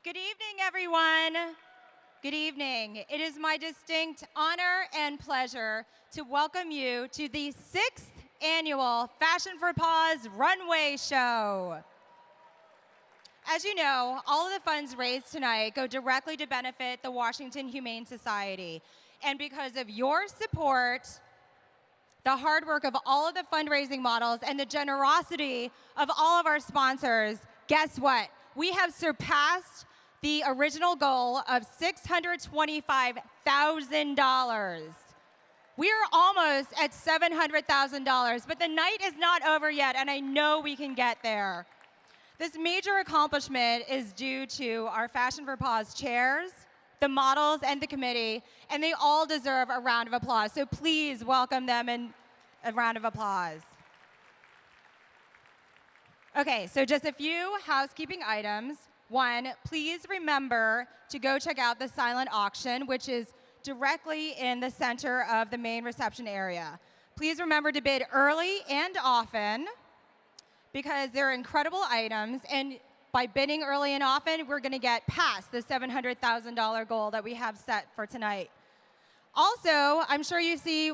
Good evening, everyone. Good evening. It is my distinct honor and pleasure to welcome you to the 6th annual Fashion for Paws Runway Show. As you know, all of the funds raised tonight go directly to benefit the Washington Humane Society. And because of your support, the hard work of all of the fundraising models, and the generosity of all of our sponsors, guess what? We have surpassed the original goal of $625,000. We are almost at $700,000, but the night is not over yet, and I know we can get there. This major accomplishment is due to our Fashion for Paws chairs, the models, and the committee, and they all deserve a round of applause. So please welcome them in a round of applause. Okay, so just a few housekeeping items. One, please remember to go check out the silent auction, which is directly in the center of the main reception area. Please remember to bid early and often because they're incredible items, and by bidding early and often, we're gonna get past the $700,000 goal that we have set for tonight. Also, I'm sure you see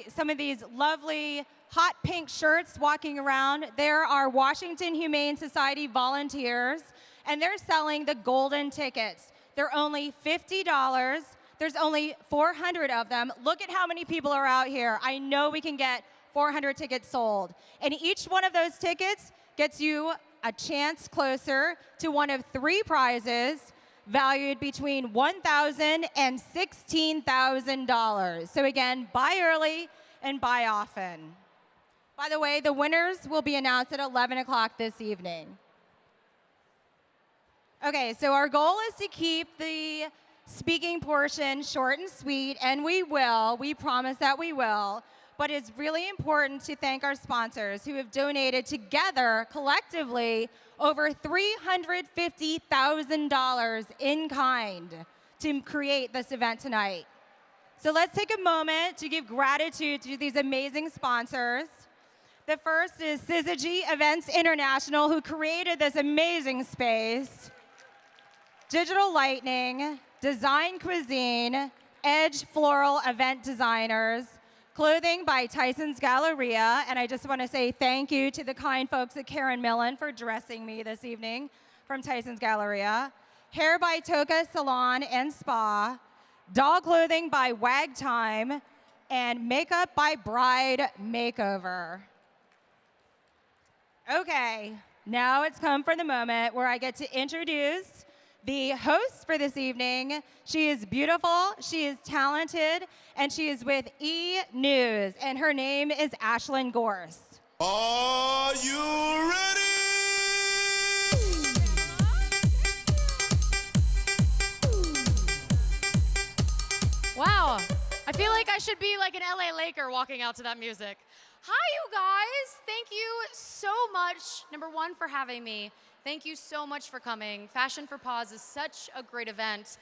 some of these lovely hot pink shirts walking around. There are Washington Humane Society volunteers, and they're selling the golden tickets. They're only $50. There's only 400 of them. Look at how many people are out here. I know we can get 400 tickets sold. And each one of those tickets gets you a chance closer to one of 3 prizes valued between $1,000 and $16,000. So again, buy early and buy often. By the way, the winners will be announced at 11 o'clock this evening. Okay, so our goal is to keep the speaking portion short and sweet, and we will. We promise that we will. But it's really important to thank our sponsors who have donated together, collectively, over $350,000 in kind to create this event tonight. So let's take a moment to give gratitude to these amazing sponsors. The first is Syzygy Events International, who created this amazing space. Digital Lightning, Design Cuisine, Edge Floral Event Designers, Clothing by Tyson's Galleria, and I just want to say thank you to the kind folks at Karen Millen for dressing me this evening from Tyson's Galleria. Hair by Toka Salon and Spa, Doll Clothing by Wag Time, and Makeup by Bride Makeover. Okay, now it's come for the moment where I get to introduce the host for this evening. She is beautiful, she is talented, and she is with E! News, and her name is Ashlan Gorse. Are you ready? Wow, I feel like I should be like an LA Laker walking out to that music. Hi, you guys. Thank you so much, number one, for having me. Thank you so much for coming. Fashion for Paws is such a great event.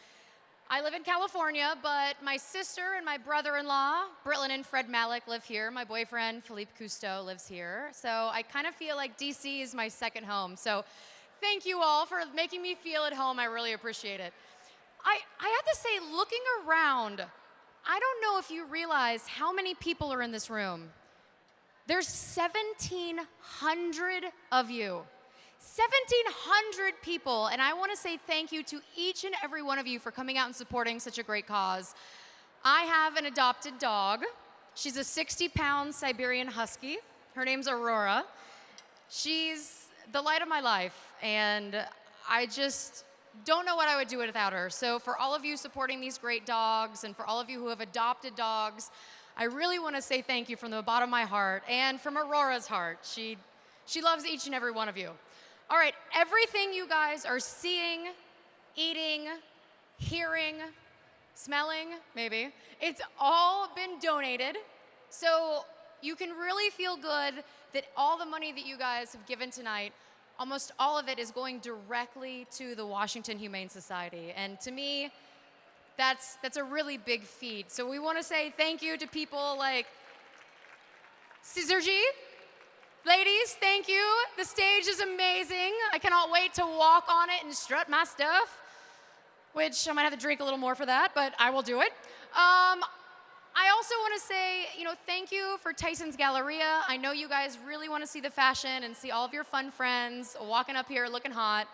I live in California, but my sister and my brother-in-law, Britlin and Fred Malik, live here. My boyfriend, Philippe Cousteau, lives here. So I kind of feel like DC is my second home. So thank you all for making me feel at home. I really appreciate it. I have to say, looking around, I don't know if you realize how many people are in this room. There's 1,700 of you. 1,700 people, and I want to say thank you to each and every one of you for coming out and supporting such a great cause. I have an adopted dog. She's a 60-pound Siberian Husky. Her name's Aurora. She's the light of my life, and I just don't know what I would do without her. So for all of you supporting these great dogs, and for all of you who have adopted dogs, I really want to say thank you from the bottom of my heart, and from Aurora's heart. She loves each and every one of you. All right, everything you guys are seeing, eating, hearing, smelling, maybe, it's all been donated. So you can really feel good that all the money that you guys have given tonight, almost all of it is going directly to the Washington Humane Society. And to me, that's a really big feat. So we want to say thank you to people like Syzygy. Ladies, thank you. The stage is amazing. I cannot wait to walk on it and strut my stuff. which I might have to drink a little more for that, but I will do it. I also want to say, thank you for Tyson's Galleria. I know you guys really want to see the fashion and see all of your fun friends walking up here looking hot.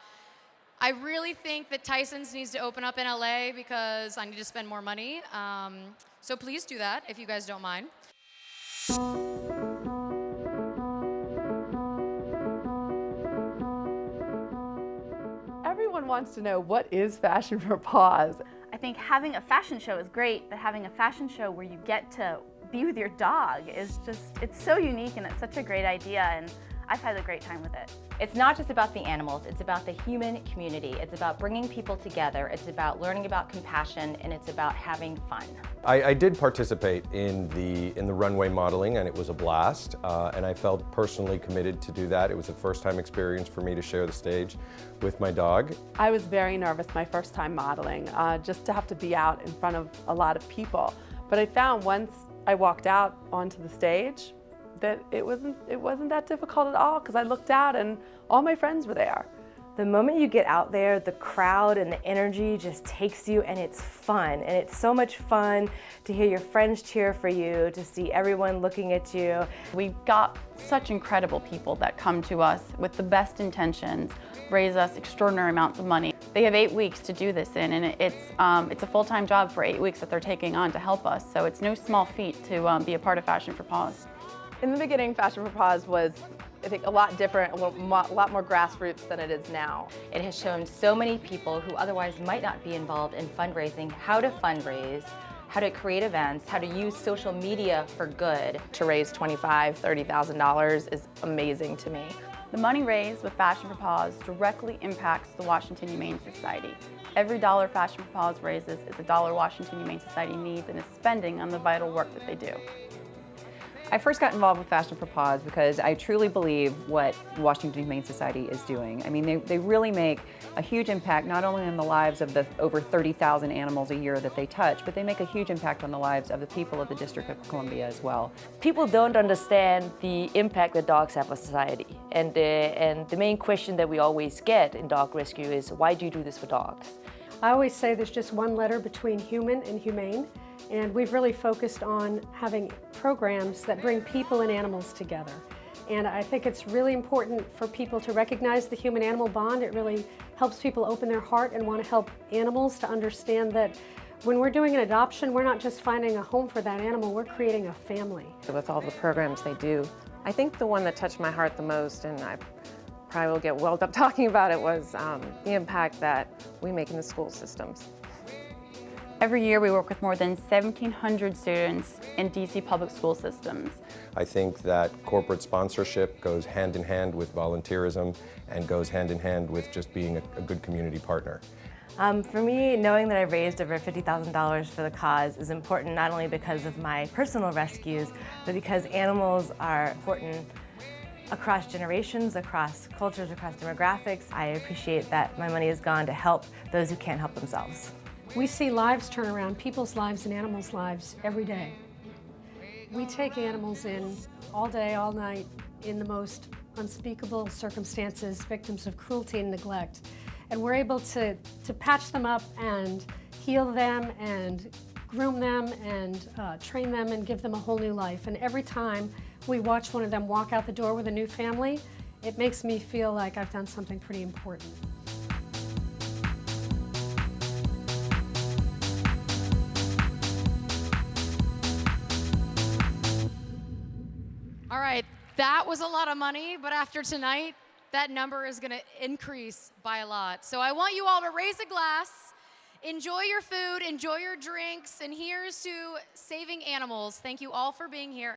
I really think that Tyson's needs to open up in LA because I need to spend more money. So please do that if you guys don't mind. Everyone wants to know, what is Fashion for Paws? I think having a fashion show is great, but having a fashion show where you get to be with your dog is just, it's so unique and it's such a great idea, and I've had a great time with it. It's not just about the animals, it's about the human community. It's about bringing people together. It's about learning about compassion, and it's about having fun. I did participate in the runway modeling, and it was a blast, and I felt personally committed to do that. It was a first-time experience for me to share the stage with my dog. I was very nervous my first time modeling, just to have to be out in front of a lot of people. But I found once I walked out onto the stage that it wasn't that difficult at all, because I looked out and all my friends were there. The moment you get out there, the crowd and the energy just takes you, and it's fun. And it's so much fun to hear your friends cheer for you, to see everyone looking at you. We've got such incredible people that come to us with the best intentions, raise us extraordinary amounts of money. They have 8 weeks to do this in, and it's a full-time job for 8 weeks that they're taking on to help us. So it's no small feat to be a part of Fashion for Paws. In the beginning, Fashion for Paws was, I think, a lot different, a lot more grassroots than it is now. It has shown so many people who otherwise might not be involved in fundraising how to fundraise, how to create events, how to use social media for good. To raise $25,000, $30,000 is amazing to me. The money raised with Fashion for Paws directly impacts the Washington Humane Society. Every dollar Fashion for Paws raises is a dollar Washington Humane Society needs and is spending on the vital work that they do. I first got involved with Fashion for Paws because I truly believe what Washington Humane Society is doing. I mean, they really make a huge impact not only on the lives of the over 30,000 animals a year that they touch, but they make a huge impact on the lives of the people of the District of Columbia as well. People don't understand the impact that dogs have on society. And the main question that we always get in dog rescue is, why do you do this for dogs? I always say there's just one letter between human and humane. And we've really focused on having programs that bring people and animals together. And I think it's really important for people to recognize the human-animal bond. It really helps people open their heart and want to help animals to understand that when we're doing an adoption, we're not just finding a home for that animal, we're creating a family. With all the programs they do, I think the one that touched my heart the most, and I probably will get welled up talking about it, was the impact that we make in the school systems. Every year we work with more than 1,700 students in DC public school systems. I think that corporate sponsorship goes hand in hand with volunteerism and goes hand in hand with just being a good community partner. For me, knowing that I've raised over $50,000 for the cause is important, not only because of my personal rescues, but because animals are important across generations, across cultures, across demographics. I appreciate that my money has gone to help those who can't help themselves. We see lives turn around, people's lives and animals' lives every day. We take animals in all day, all night, in the most unspeakable circumstances, victims of cruelty and neglect. And we're able to patch them up and heal them and groom them and train them and give them a whole new life. And every time we watch one of them walk out the door with a new family, it makes me feel like I've done something pretty important. All right, that was a lot of money, but after tonight, that number is gonna increase by a lot. So I want you all to raise a glass, enjoy your food, enjoy your drinks, and here's to saving animals. Thank you all for being here.